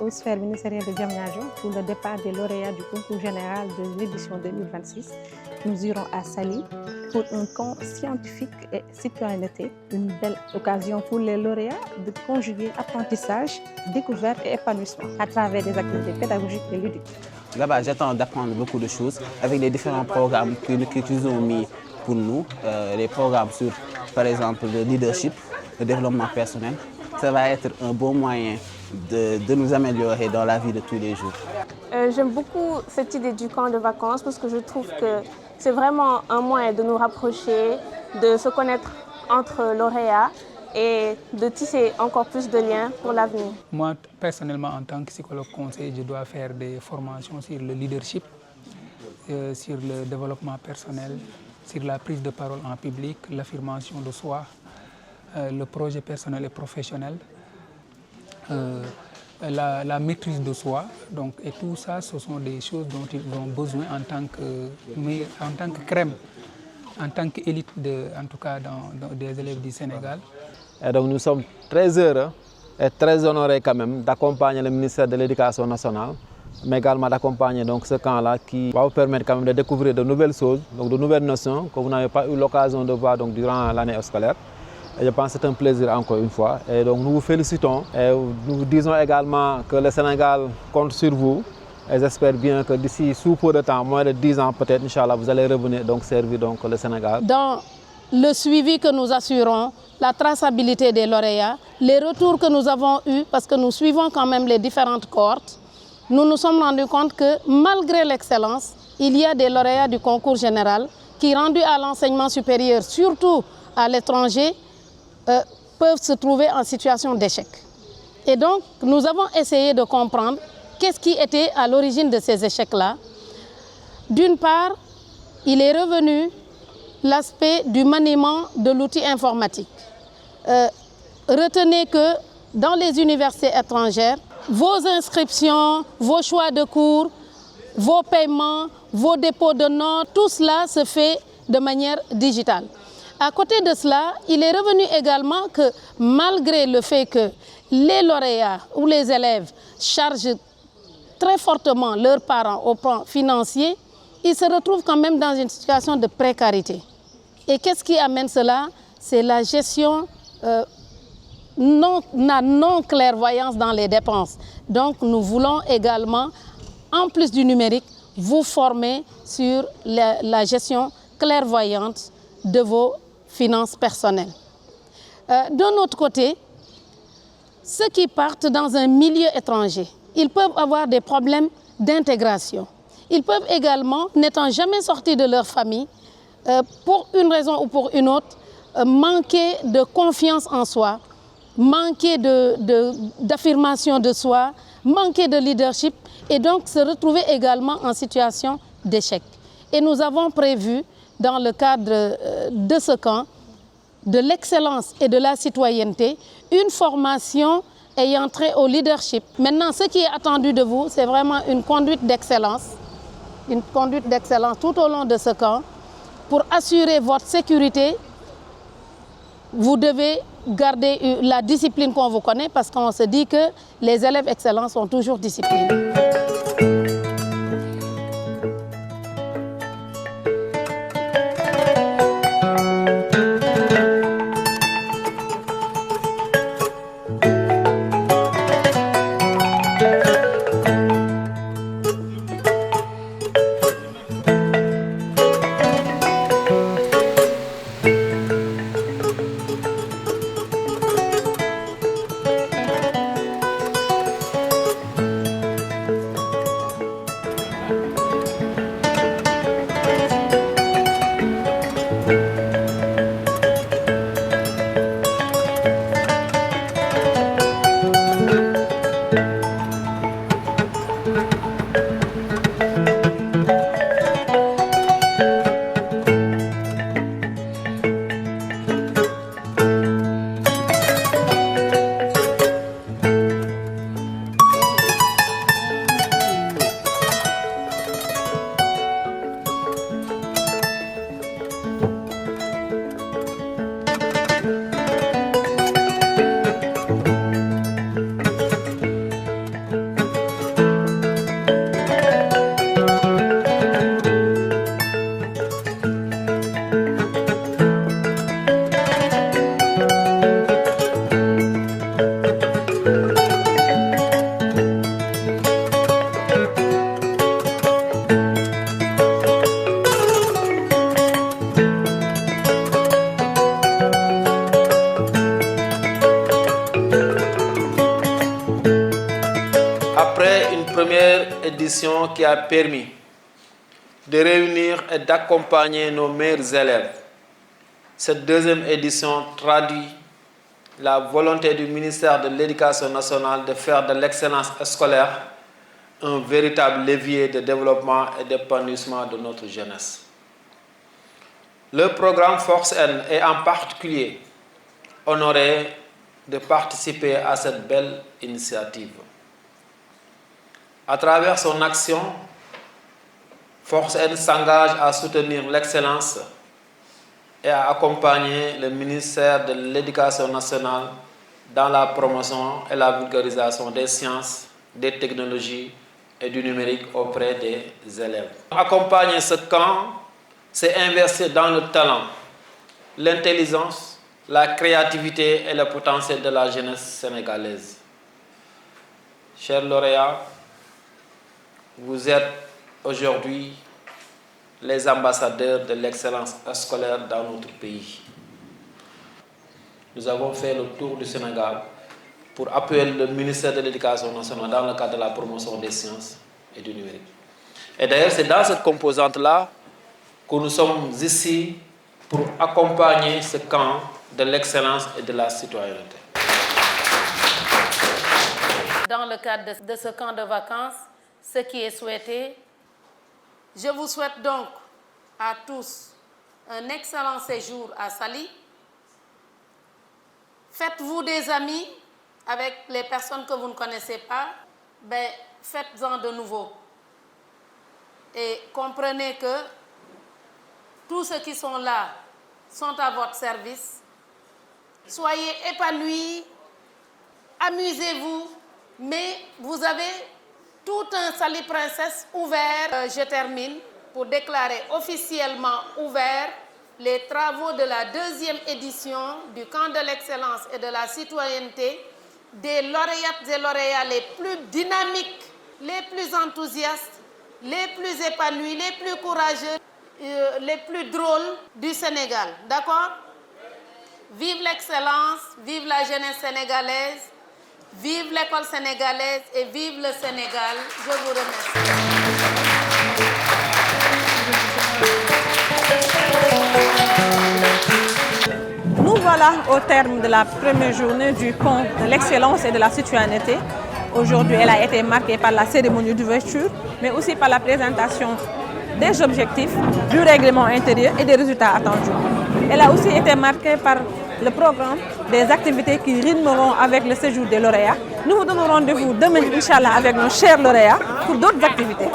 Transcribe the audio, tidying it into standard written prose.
aux sphères ministérielles de Diamniadio pour le départ des lauréats du concours général de l'édition 2026. Nous irons à Saly pour un camp scientifique et citoyenneté, une belle occasion pour les lauréats de conjuguer apprentissage, découverte et épanouissement à travers des activités pédagogiques et ludiques. Là-bas, j'attends d'apprendre beaucoup de choses avec les différents programmes qu'ils ont mis pour nous, les programmes sur, par exemple, le leadership, le développement personnel. Ça va être un bon moyen de nous améliorer dans la vie de tous les jours. J'aime beaucoup cette idée du camp de vacances parce que je trouve que c'est vraiment un moyen de nous rapprocher, de se connaître entre lauréats et de tisser encore plus de liens pour l'avenir. Moi, personnellement, en tant que psychologue conseiller, je dois faire des formations sur le leadership, sur le développement personnel, sur la prise de parole en public, l'affirmation de soi, le projet personnel et professionnel, la maîtrise de soi. Donc, et tout ça, ce sont des choses dont ils ont besoin en tant que crème, en tant qu'élite, en tout cas des élèves du Sénégal. Et donc nous sommes très heureux et très honorés quand même d'accompagner le ministère de l'Éducation nationale, mais également d'accompagner donc ce camp-là qui va vous permettre quand même de découvrir de nouvelles choses, donc de nouvelles notions que vous n'avez pas eu l'occasion de voir donc, durant l'année scolaire. Et je pense que c'est un plaisir encore une fois. Et donc nous vous félicitons et nous vous disons également que le Sénégal compte sur vous. Et j'espère bien que d'ici sous peu de temps, moins de 10 ans peut-être, Inch'Allah, vous allez revenir donc servir donc, le Sénégal. Dans le suivi que nous assurons, la traçabilité des lauréats, les retours que nous avons eus, parce que nous suivons quand même les différentes cohortes, nous nous sommes rendus compte que malgré l'excellence, il y a des lauréats du concours général qui, rendus à l'enseignement supérieur, surtout à l'étranger, peuvent se trouver en situation d'échec. Et donc, nous avons essayé de comprendre qu'est-ce qui était à l'origine de ces échecs-là. D'une part, il est revenu l'aspect du maniement de l'outil informatique. Retenez que dans les universités étrangères, vos inscriptions, vos choix de cours, vos paiements, vos dépôts de notes, tout cela se fait de manière digitale. À côté de cela, il est revenu également que malgré le fait que les lauréats ou les élèves chargent très fortement leurs parents au plan financier, ils se retrouvent quand même dans une situation de précarité. Et qu'est-ce qui amène cela? C'est la gestion, la non-clairvoyance dans les dépenses. Donc nous voulons également, en plus du numérique, vous former sur la gestion clairvoyante de vos finances personnelles. D'un autre côté, ceux qui partent dans un milieu étranger, ils peuvent avoir des problèmes d'intégration. Ils peuvent également, n'étant jamais sortis de leur famille, pour une raison ou pour une autre, manquer de confiance en soi, manquer d'affirmation de soi, manquer de leadership et donc se retrouver également en situation d'échec. Et nous avons prévu, dans le cadre de ce camp, de l'excellence et de la citoyenneté, une formation ayant trait au leadership. Maintenant, ce qui est attendu de vous, c'est vraiment une conduite d'excellence tout au long de ce camp. Pour assurer votre sécurité, vous devez garder la discipline qu'on vous connaît parce qu'on se dit que les élèves excellents sont toujours disciplinés. première édition qui a permis de réunir et d'accompagner nos meilleurs élèves. Cette deuxième édition traduit la volonté du ministère de l'Éducation nationale de faire de l'excellence scolaire un véritable levier de développement et d'épanouissement de notre jeunesse. Le programme Force N est en particulier honoré de participer à cette belle initiative. À travers son action, Force N s'engage à soutenir l'excellence et à accompagner le ministère de l'Éducation nationale dans la promotion et la vulgarisation des sciences, des technologies et du numérique auprès des élèves. Accompagner ce camp, c'est investir dans le talent, l'intelligence, la créativité et le potentiel de la jeunesse sénégalaise. Chers lauréats, vous êtes aujourd'hui les ambassadeurs de l'excellence scolaire dans notre pays. Nous avons fait le tour du Sénégal pour appuyer le ministère de l'Éducation nationale dans le cadre de la promotion des sciences et du numérique. Et d'ailleurs, c'est dans cette composante-là que nous sommes ici pour accompagner ce camp de l'excellence et de la citoyenneté. Dans le cadre de ce camp de vacances, ce qui est souhaité, je vous souhaite donc à tous un excellent séjour à Saly. Faites-vous des amis avec les personnes que vous ne connaissez pas, ben, faites-en de nouveau. Et comprenez que tous ceux qui sont là sont à votre service. Soyez épanouis, amusez-vous, mais vous avez tout un Saly Princesse ouvert. Je termine pour déclarer officiellement ouvert les travaux de la deuxième édition du camp de l'excellence et de la citoyenneté des lauréates et lauréats les plus dynamiques, les plus enthousiastes, les plus épanouis, les plus courageux, les plus drôles du Sénégal. D'accord? Vive l'excellence, vive la jeunesse sénégalaise, vive l'école sénégalaise et vive le Sénégal. Je vous remercie. Nous voilà au terme de la première journée du camp de l'excellence et de la citoyenneté. Aujourd'hui, elle a été marquée par la cérémonie d'ouverture, mais aussi par la présentation des objectifs, du règlement intérieur et des résultats attendus. Elle a aussi été marquée par le programme des activités qui rimeront avec le séjour des lauréats. Nous vous donnons rendez-vous demain, Inch'Allah, avec nos chers lauréats pour d'autres activités.